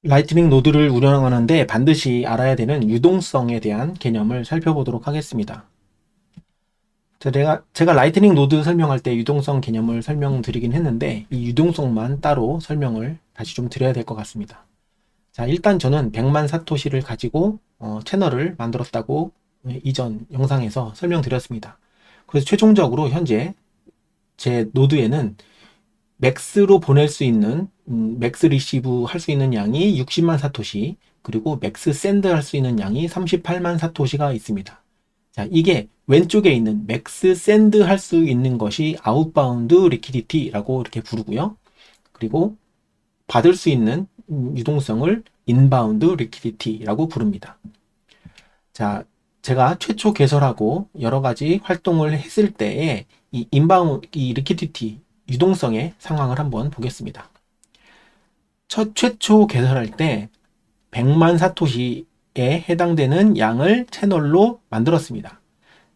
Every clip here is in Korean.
라이트닝 노드를 운영하는데 반드시 알아야 되는 유동성에 대한 개념을 살펴보도록 하겠습니다. 제가 라이트닝 노드 설명할 때 유동성 개념을 설명드리긴 했는데 이 유동성만 따로 설명을 다시 좀 드려야 될 것 같습니다. 자, 일단 저는 100만 사토시를 가지고 채널을 만들었다고 이전 영상에서 설명드렸습니다. 그래서 최종적으로 현재 제 노드에는 맥스로 보낼 수 있는 맥스 리시브 할 수 있는 양이 60만 사토시, 그리고 맥스 샌드 할 수 있는 양이 38만 사토시가 있습니다. 자, 이게 왼쪽에 있는 맥스 샌드 할 수 있는 것이 아웃바운드 리퀴디티라고 이렇게 부르고요. 그리고 받을 수 있는 유동성을 인바운드 리퀴디티라고 부릅니다. 자, 제가 최초 개설하고 여러 가지 활동을 했을 때에 이 리퀴디티 유동성의 상황을 한번 보겠습니다. 최초 개설할 때 100만 사토시에 해당되는 양을 채널로 만들었습니다.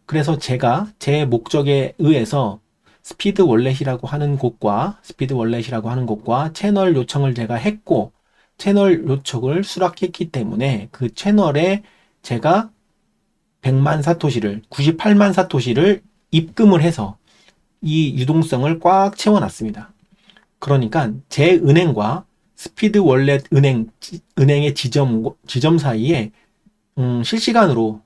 그래서 제가 제 목적에 의해서 스피드 월렛이라고 하는 곳과 채널 요청을 제가 했고, 채널 요청을 수락했기 때문에 그 채널에 제가 100만 사토시를 98만 사토시를 입금을 해서 이 유동성을 꽉 채워놨습니다. 그러니까 제 은행과 스피드 월렛 은행의 지점 사이에 실시간으로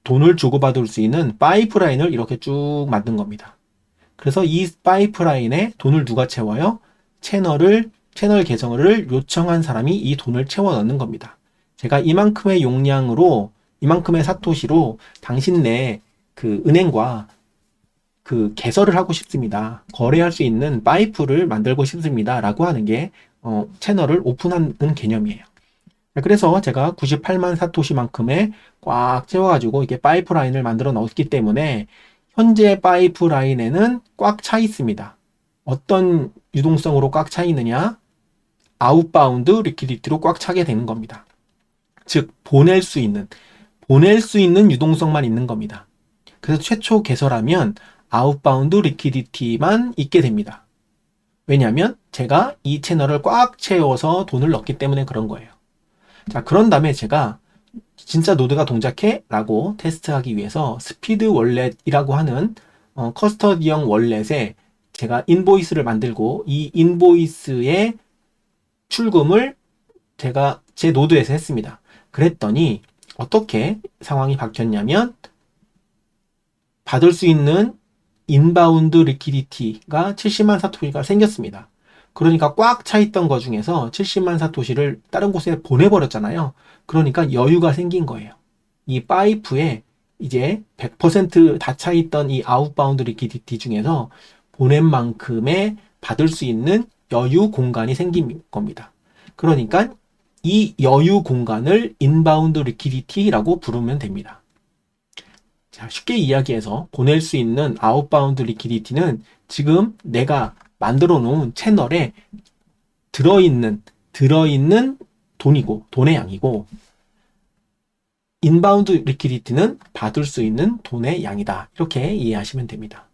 돈을 주고받을 수 있는 파이프라인을 이렇게 쭉 만든 겁니다. 그래서 이 파이프라인에 돈을 누가 채워요? 채널 개설을 요청한 사람이 이 돈을 채워 넣는 겁니다. 제가 이만큼의 용량으로, 이만큼의 사토시로 당신네 그 은행과 그 개설을 하고 싶습니다. 거래할 수 있는 파이프를 만들고 싶습니다. 라고 하는 게 채널을 오픈하는 개념이에요. 그래서 제가 98만 사토시만큼의 꽉 채워가지고 이게 파이프라인을 만들어 넣었기 때문에 현재 파이프라인에는 꽉 차 있습니다. 어떤 유동성으로 꽉 차 있느냐? 아웃바운드 리퀴디티로 꽉 차게 되는 겁니다. 즉 보낼 수 있는 유동성만 있는 겁니다. 그래서 최초 개설하면 아웃바운드 리퀴디티만 있게 됩니다. 왜냐하면 제가 이 채널을 꽉 채워서 돈을 넣기 때문에 그런 거예요. 자, 그런 다음에 제가 진짜 노드가 동작해? 라고 테스트하기 위해서 스피드 월렛이라고 하는 커스터디형 월렛에 제가 인보이스를 만들고 이 인보이스의 출금을 제가 제 노드에서 했습니다. 그랬더니 어떻게 상황이 바뀌었냐면 받을 수 있는 인바운드 리퀴디티가 70만 사토시가 생겼습니다. 그러니까 꽉 차 있던 것 중에서 70만 사토시를 다른 곳에 보내버렸잖아요. 그러니까 여유가 생긴 거예요. 이 파이프에 이제 100%다 차 있던 이 아웃바운드 리퀴디티 중에서 보낸 만큼의 받을 수 있는 여유 공간이 생긴 겁니다. 그러니까 이 여유 공간을 인바운드 리퀴디티라고 부르면 됩니다. 자, 쉽게 이야기해서 보낼 수 있는 아웃바운드 리퀴디티는 지금 내가 만들어 놓은 채널에 들어있는 돈의 양이고, 인바운드 리퀴디티는 받을 수 있는 돈의 양이다. 이렇게 이해하시면 됩니다.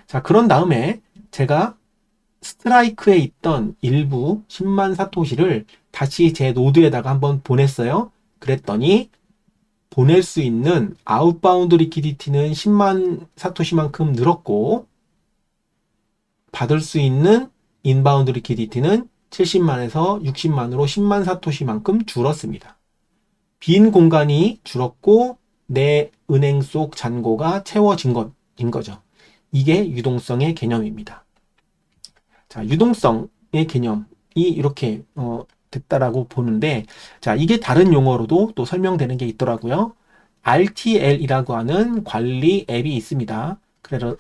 자, 그런 다음에 제가 스트라이크에 있던 일부 10만 사토시를 다시 제 노드에다가 한번 보냈어요. 그랬더니 보낼 수 있는 아웃바운드 리퀴디티는 10만 사토시만큼 늘었고, 받을 수 있는 인바운드 리퀴디티는 70만에서 60만으로 10만 사토시만큼 줄었습니다. 빈 공간이 줄었고 내 은행 속 잔고가 채워진 것인 거죠. 이게 유동성의 개념입니다. 자, 유동성의 개념이 이렇게 됐다라고 보는데, 자, 이게 다른 용어로도 또 설명되는 게 있더라고요. RTL이라고 하는 관리 앱이 있습니다. 그래서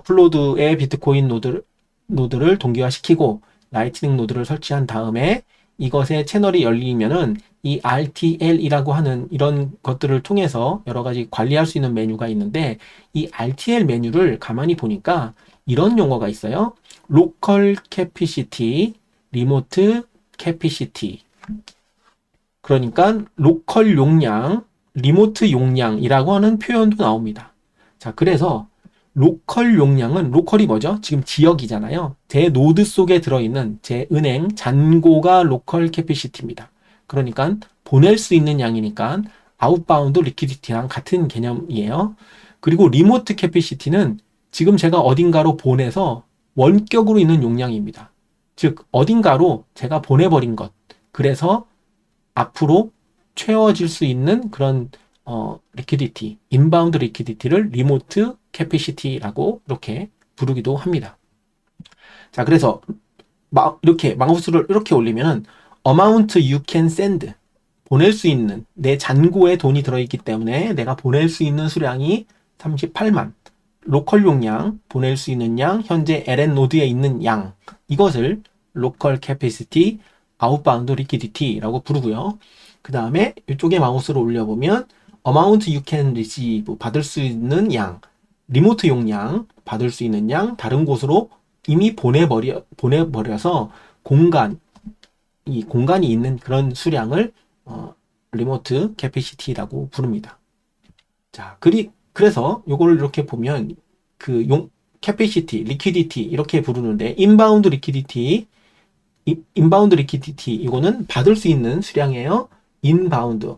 플로드의 비트코인 노드를 동기화시키고 라이트닝 노드를 설치한 다음에 이것의 채널이 열리면은 이 RTL이라고 하는 이런 것들을 통해서 여러 가지 관리할 수 있는 메뉴가 있는데, 이 RTL 메뉴를 가만히 보니까 이런 용어가 있어요. 로컬 캐피시티, 리모트 캐피시티. 그러니까 로컬 용량, 리모트 용량이라고 하는 표현도 나옵니다. 자, 그래서 로컬 용량은, 로컬이 뭐죠? 지금 지역이잖아요. 제 노드 속에 들어있는 제 은행 잔고가 로컬 캐피시티입니다. 그러니까 보낼 수 있는 양이니까 아웃바운드 리퀴디티랑 같은 개념이에요. 그리고 리모트 캐피시티는 지금 제가 어딘가로 보내서 원격으로 있는 용량입니다. 즉 어딘가로 제가 보내버린 것. 그래서 앞으로 채워질 수 있는 그런 리퀴디티, 인바운드 리퀴디티를 리모트 캐피시티라고 이렇게 부르기도 합니다. 자, 그래서 이렇게 마우스를 이렇게 올리면은 amount you can send, 보낼 수 있는, 내 잔고에 돈이 들어있기 때문에 내가 보낼 수 있는 수량이 38만, 로컬 용량, 보낼 수 있는 양, 현재 LN 노드에 있는 양, 이것을 로컬 캐피시티 아웃바운드 리퀴디티라고 부르고요. 그 다음에 이쪽에 마우스를 올려보면 amount you can receive, 받을 수 있는 양, 리모트 용량, 받을 수 있는 양, 다른 곳으로 이미 보내버려서 공간이 있는 그런 수량을 리모트 캐피시티라고 부릅니다. 자, 그래서 요거를 이렇게 보면 캐피시티, 리퀴디티 이렇게 부르는데 인바운드 리퀴디티 이거는 받을 수 있는 수량이에요. 인바운드,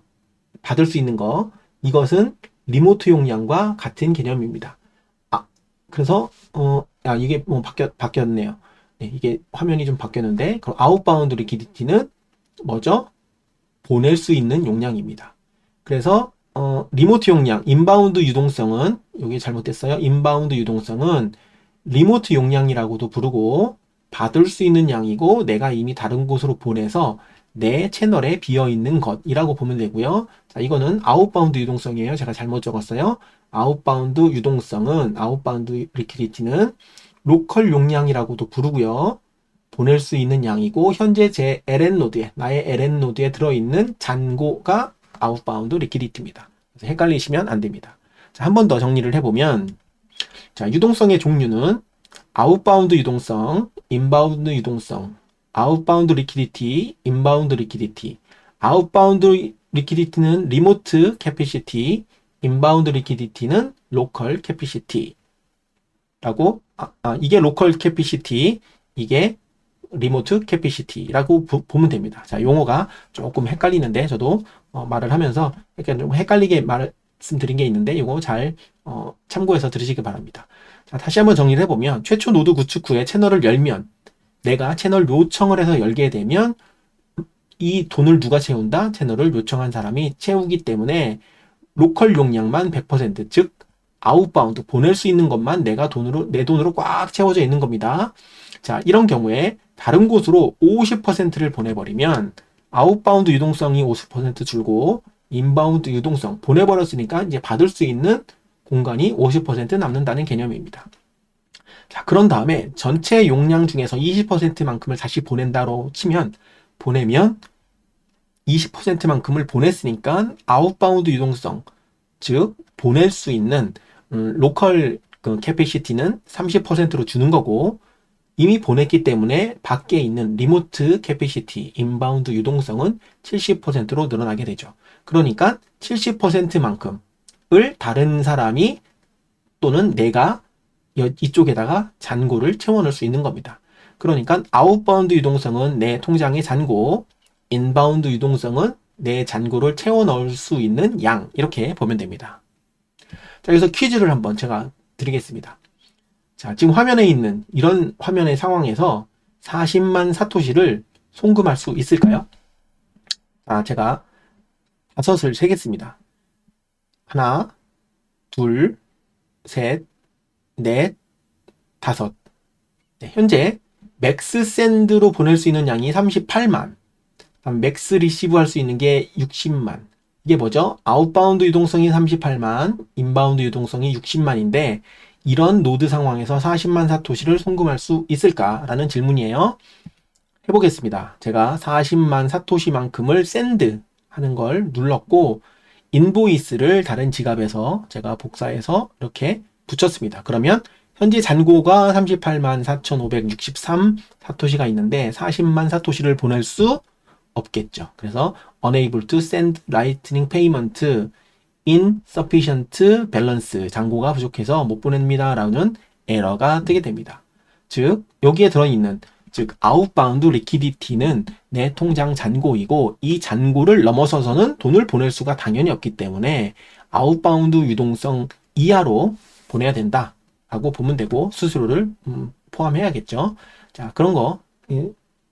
받을 수 있는 거, 이것은 리모트 용량과 같은 개념입니다. 그래서 이게 뭐 바뀌었네요. 네, 이게 화면이 좀 바뀌었는데, 그럼 아웃바운드 리퀴디티는 뭐죠? 보낼 수 있는 용량입니다. 그래서 리모트 용량, 인바운드 유동성은, 여기 잘못됐어요. 인바운드 유동성은 리모트 용량이라고도 부르고 받을 수 있는 양이고 내가 이미 다른 곳으로 보내서 내 채널에 비어있는 것이라고 보면 되고요. 자, 이거는 아웃바운드 유동성이에요. 제가 잘못 적었어요. 아웃바운드 리퀴디티는 로컬 용량이라고도 부르고요. 보낼 수 있는 양이고 현재 제 나의 LN 노드에 들어있는 잔고가 아웃바운드 리퀴디티입니다. 그래서 헷갈리시면 안 됩니다. 자, 한 번 더 정리를 해보면, 자, 유동성의 종류는 아웃바운드 유동성, 인바운드 유동성, 아웃바운드 리퀴디티, 인바운드 리퀴디티. 아웃바운드 리퀴디티는 리모트 캐피시티, 인바운드 리퀴디티는 로컬 캐피시티라고, 이게 로컬 캐피시티, 이게 리모트 캐피시티라고 보면 됩니다. 자, 용어가 조금 헷갈리는데 저도 말을 하면서 약간 좀 헷갈리게 말씀드린 게 있는데 이거 잘 참고해서 들으시기 바랍니다. 자, 다시 한번 정리를 해보면 최초 노드 구축 후에 채널을 열면, 내가 채널 요청을 해서 열게 되면 이 돈을 누가 채운다? 채널을 요청한 사람이 채우기 때문에 로컬 용량만 100%, 즉 아웃바운드, 보낼 수 있는 것만 내 돈으로 꽉 채워져 있는 겁니다. 자, 이런 경우에 다른 곳으로 50%를 보내버리면 아웃바운드 유동성이 50% 줄고 인바운드 유동성, 보내버렸으니까 이제 받을 수 있는 공간이 50% 남는다는 개념입니다. 자, 그런 다음에 전체 용량 중에서 20%만큼을 다시 보낸다로 보내면 20%만큼을 보냈으니까 아웃바운드 유동성, 즉 보낼 수 있는 로컬 캐피시티는 30%로 주는 거고, 이미 보냈기 때문에 밖에 있는 리모트 캐피시티, 인바운드 유동성은 70%로 늘어나게 되죠. 그러니까 70%만큼을 다른 사람이 또는 내가 이쪽에다가 잔고를 채워넣을 수 있는 겁니다. 그러니까 아웃바운드 유동성은 내 통장의 잔고, 인바운드 유동성은 내 잔고를 채워넣을 수 있는 양, 이렇게 보면 됩니다. 자, 여기서 퀴즈를 한번 제가 드리겠습니다. 자, 지금 화면에 있는 이런 화면의 상황에서 40만 사토시를 송금할 수 있을까요? 자, 제가 5을 세겠습니다. 하나, 둘, 셋, 넷, 5. 네, 현재 맥스 샌드로 보낼 수 있는 양이 38만, 맥스 리시브 할 수 있는 게 60만. 이게 뭐죠? 아웃바운드 유동성이 38만, 인바운드 유동성이 60만인데 이런 노드 상황에서 40만 사토시를 송금할 수 있을까라는 질문이에요. 해보겠습니다. 제가 40만 사토시만큼을 샌드 하는 걸 눌렀고 인보이스를 다른 지갑에서 제가 복사해서 이렇게 붙였습니다. 그러면 현재 잔고가 38만 4,563 사토시가 있는데 40만 사토시를 보낼 수 없겠죠. 그래서 unable to send lightning payment, insufficient balance, 잔고가 부족해서 못 보냅니다 라는 에러가 뜨게 됩니다. 즉 여기에 들어있는 즉 아웃바운드 리퀴디티는 내 통장 잔고이고 이 잔고를 넘어서서는 돈을 보낼 수가 당연히 없기 때문에 아웃바운드 유동성 이하로 보내야 된다 라고 보면 되고, 수수료를 포함해야겠죠. 자, 그런 거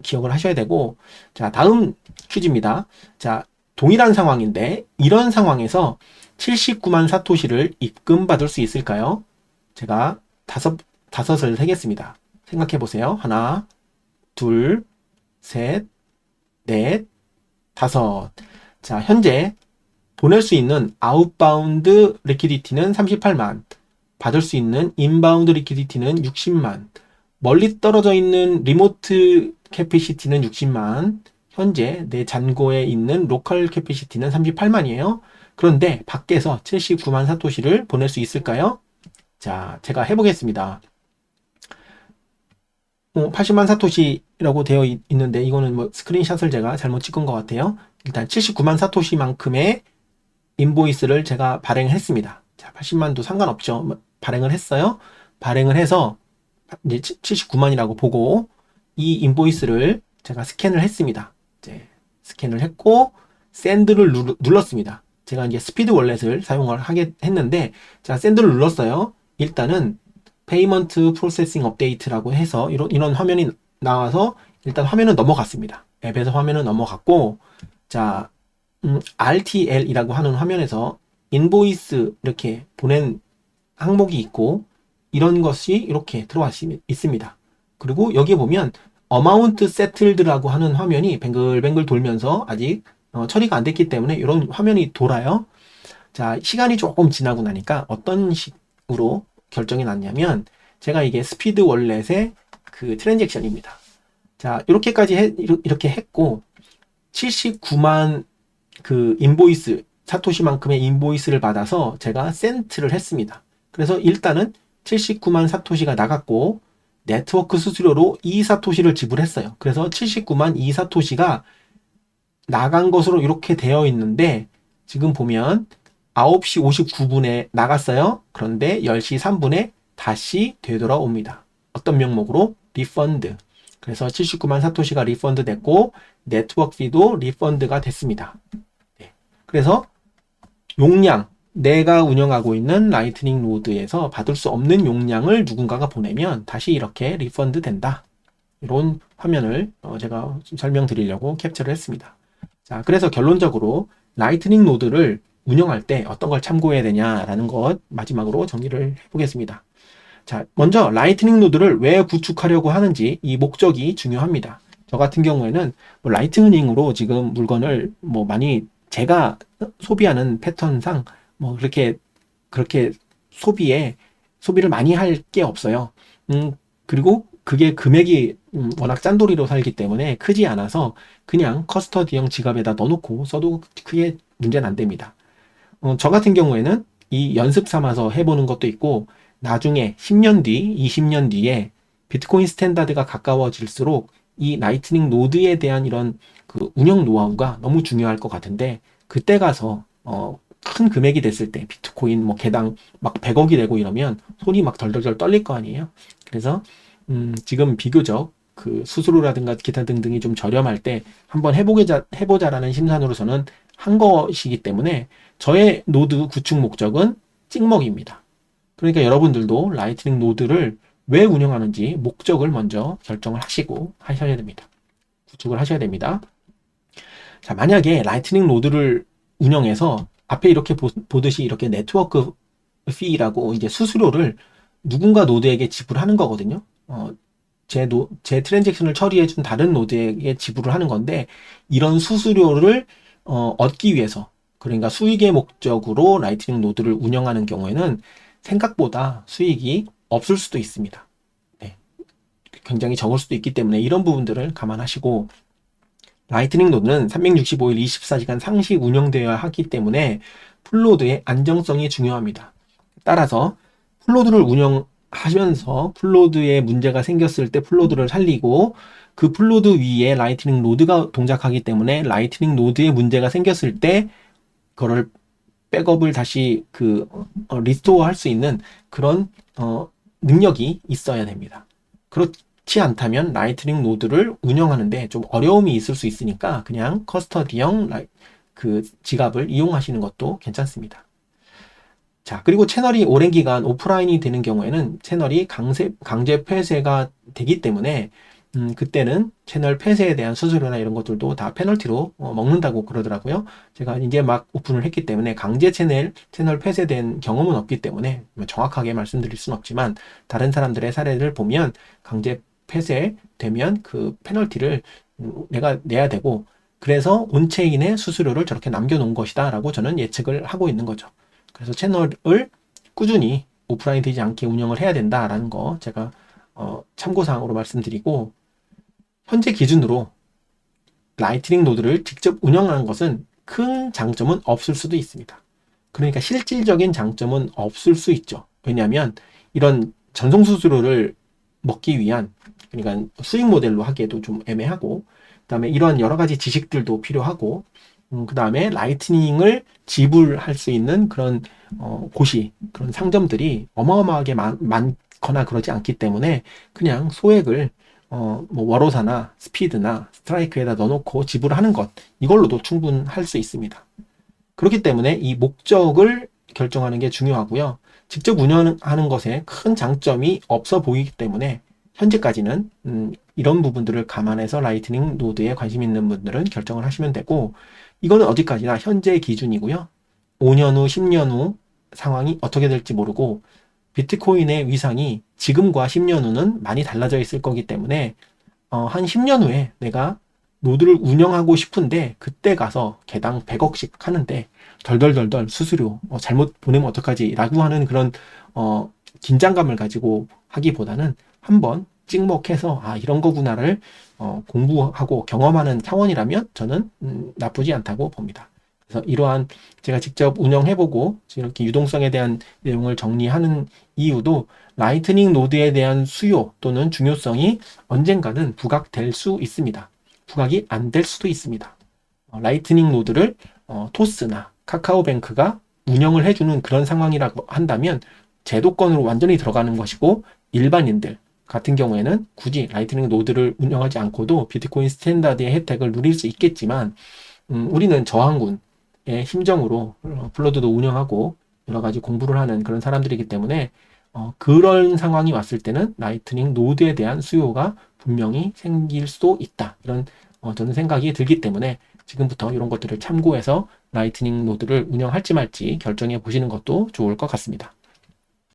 기억을 하셔야 되고, 자, 다음 퀴즈입니다. 자, 동일한 상황인데 이런 상황에서 79만 사토시를 입금받을 수 있을까요? 제가 다섯을 세겠습니다. 생각해 보세요. 하나, 둘, 셋, 넷, 다섯. 자, 현재 보낼 수 있는 아웃바운드 리퀴디티는 38만, 받을 수 있는 인바운드 리퀴디티는 60만, 멀리 떨어져 있는 리모트 캐피시티는 60만, 현재 내 잔고에 있는 로컬 캐피시티는 38만이에요. 그런데 밖에서 79만 사토시를 보낼 수 있을까요? 자, 제가 해보겠습니다. 80만 사토시라고 되어 있는데 이거는 뭐 스크린샷을 제가 잘못 찍은 것 같아요. 일단 79만 사토시만큼의 인보이스를 제가 발행했습니다. 자, 80만도 상관없죠. 발행을 했어요. 발행을 해서 이제 79만이라고 보고 이 인보이스를 제가 스캔을 했습니다. 이제 스캔을 했고 샌드를 눌렀습니다. 제가 이제 스피드 월렛을 사용을 하게 했는데, 자, 샌드를 눌렀어요. 일단은 페이먼트 프로세싱 업데이트라고 해서 이런 화면이 나와서 일단 화면은 넘어갔습니다. 앱에서 화면은 넘어갔고, 자, RTL이라고 하는 화면에서 인보이스 이렇게 보낸 항목이 있고 이런 것이 이렇게 들어와 있습니다. 그리고 여기 보면 어마운트 세틀드라고 하는 화면이 뱅글뱅글 돌면서 아직 처리가 안 됐기 때문에 이런 화면이 돌아요. 자, 시간이 조금 지나고 나니까 어떤 식으로 결정이 났냐면, 제가 이게 스피드 월렛의 그 트랜잭션입니다. 자, 이렇게 했고 79만 그 인보이스, 사토시만큼의 인보이스를 받아서 제가 센트를 했습니다. 그래서 일단은 79만 사토시가 나갔고 네트워크 수수료로 2사토시를 지불했어요. 그래서 79만 2사토시가 나간 것으로 이렇게 되어 있는데, 지금 보면 9시 59분에 나갔어요. 그런데 10시 3분에 다시 되돌아옵니다. 어떤 명목으로? 리펀드. 그래서 79만 사토시가 리펀드 됐고 네트워크 피도 리펀드가 됐습니다. 네. 그래서 용량, 내가 운영하고 있는 라이트닝 노드에서 받을 수 없는 용량을 누군가가 보내면 다시 이렇게 리펀드 된다. 이런 화면을 제가 설명드리려고 캡처를 했습니다. 자, 그래서 결론적으로 라이트닝 노드를 운영할 때 어떤 걸 참고해야 되냐라는 것 마지막으로 정리를 해보겠습니다. 자, 먼저 라이트닝 노드를 왜 구축하려고 하는지 이 목적이 중요합니다. 저 같은 경우에는 뭐 라이트닝으로 지금 물건을 뭐 많이 제가 소비하는 패턴상 뭐 그렇게 소비를 많이 할 게 없어요. 그리고 그게 금액이 워낙 짠돌이로 살기 때문에 크지 않아서 그냥 커스터디형 지갑에다 넣어놓고 써도 크게 문제는 안 됩니다. 저 같은 경우에는 이 연습 삼아서 해보는 것도 있고, 나중에 10년 뒤, 20년 뒤에 비트코인 스탠다드가 가까워질수록 이 라이트닝 노드에 대한 이런 그 운영 노하우가 너무 중요할 것 같은데, 그때 가서 큰 금액이 됐을 때 비트코인 뭐 개당 막 100억이 되고 이러면 손이 막 덜덜덜 떨릴 거 아니에요. 그래서 지금 비교적 그 수수료라든가 기타 등등이 좀 저렴할 때 한번 해보자라는 심산으로서는 한 것이기 때문에 저의 노드 구축 목적은 찍먹입니다. 그러니까 여러분들도 라이트닝 노드를 왜 운영하는지 목적을 먼저 결정을 하시고 하셔야 됩니다. 구축을 하셔야 됩니다. 자, 만약에 라이트닝 노드를 운영해서 앞에 이렇게 보듯이 이렇게 네트워크 피라고 이제 수수료를 누군가 노드에게 지불하는 거거든요. 제 트랜잭션을 처리해준 다른 노드에게 지불을 하는 건데, 이런 수수료를 얻기 위해서, 그러니까 수익의 목적으로 라이트닝 노드를 운영하는 경우에는 생각보다 수익이 없을 수도 있습니다. 네. 굉장히 적을 수도 있기 때문에 이런 부분들을 감안하시고, 라이트닝 노드는 365일 24시간 상시 운영되어야 하기 때문에 풀로드의 안정성이 중요합니다. 따라서 풀로드를 운영하면서 풀로드에 문제가 생겼을 때 풀로드를 살리고, 그 풀로드 위에 라이트닝 노드가 동작하기 때문에 라이트닝 노드에 문제가 생겼을 때 그거를 백업을 다시 리스토어 할 수 있는 그런 능력이 있어야 됩니다. 그렇지 그렇지 않다면 라이트닝 노드를 운영하는데 좀 어려움이 있을 수 있으니까 그냥 커스터디형 그 지갑을 이용하시는 것도 괜찮습니다. 자, 그리고 채널이 오랜 기간 오프라인이 되는 경우에는 채널이 강제 폐쇄가 되기 때문에 그때는 채널 폐쇄에 대한 수수료나 이런 것들도 다 페널티로 먹는다고 그러더라고요. 제가 이제 막 오픈을 했기 때문에 강제 채널 폐쇄된 경험은 없기 때문에 정확하게 말씀드릴 수는 없지만 다른 사람들의 사례를 보면 강제 폐쇄되면 그 페널티를 내가 내야 되고 그래서 온체인의 수수료를 저렇게 남겨놓은 것이다 라고 저는 예측을 하고 있는 거죠. 그래서 채널을 꾸준히 오프라인 되지 않게 운영을 해야 된다라는 거 제가 참고사항으로 말씀드리고 현재 기준으로 라이트닝 노드를 직접 운영하는 것은 큰 장점은 없을 수도 있습니다. 그러니까 실질적인 장점은 없을 수 있죠. 왜냐하면 이런 전송 수수료를 먹기 위한 그러니까 수익 모델로 하기에도 좀 애매하고 그다음에 이러한 여러 가지 지식들도 필요하고 그 다음에 라이트닝을 지불할 수 있는 그런 곳이 그런 상점들이 어마어마하게 많거나 그러지 않기 때문에 그냥 소액을 뭐 월호사나 스피드나 스트라이크에다 넣어놓고 지불하는 것 이걸로도 충분할 수 있습니다. 그렇기 때문에 이 목적을 결정하는 게 중요하고요. 직접 운영하는 것에 큰 장점이 없어 보이기 때문에 현재까지는 이런 부분들을 감안해서 라이트닝 노드에 관심 있는 분들은 결정을 하시면 되고 이거는 어디까지나 현재 기준이고요. 5년 후, 10년 후 상황이 어떻게 될지 모르고 비트코인의 위상이 지금과 10년 후는 많이 달라져 있을 거기 때문에 한 10년 후에 내가 노드를 운영하고 싶은데 그때 가서 개당 100억씩 하는데 덜덜덜덜 수수료 잘못 보내면 어떡하지 라고 하는 그런 긴장감을 가지고 하기보다는 한번 찍먹해서 이런 거구나를 공부하고 경험하는 차원이라면 저는 나쁘지 않다고 봅니다. 그래서 이러한 제가 직접 운영해보고 이렇게 유동성에 대한 내용을 정리하는 이유도 라이트닝 노드에 대한 수요 또는 중요성이 언젠가는 부각될 수 있습니다. 부각이 안 될 수도 있습니다. 라이트닝 노드를 토스나 카카오뱅크가 운영을 해주는 그런 상황이라고 한다면 제도권으로 완전히 들어가는 것이고 일반인들 같은 경우에는 굳이 라이트닝 노드를 운영하지 않고도 비트코인 스탠다드의 혜택을 누릴 수 있겠지만 우리는 저항군의 심정으로 플러드도 운영하고 여러 가지 공부를 하는 그런 사람들이기 때문에 그런 상황이 왔을 때는 라이트닝 노드에 대한 수요가 분명히 생길 수도 있다. 이런 저는 생각이 들기 때문에 지금부터 이런 것들을 참고해서 라이트닝 노드를 운영할지 말지 결정해 보시는 것도 좋을 것 같습니다.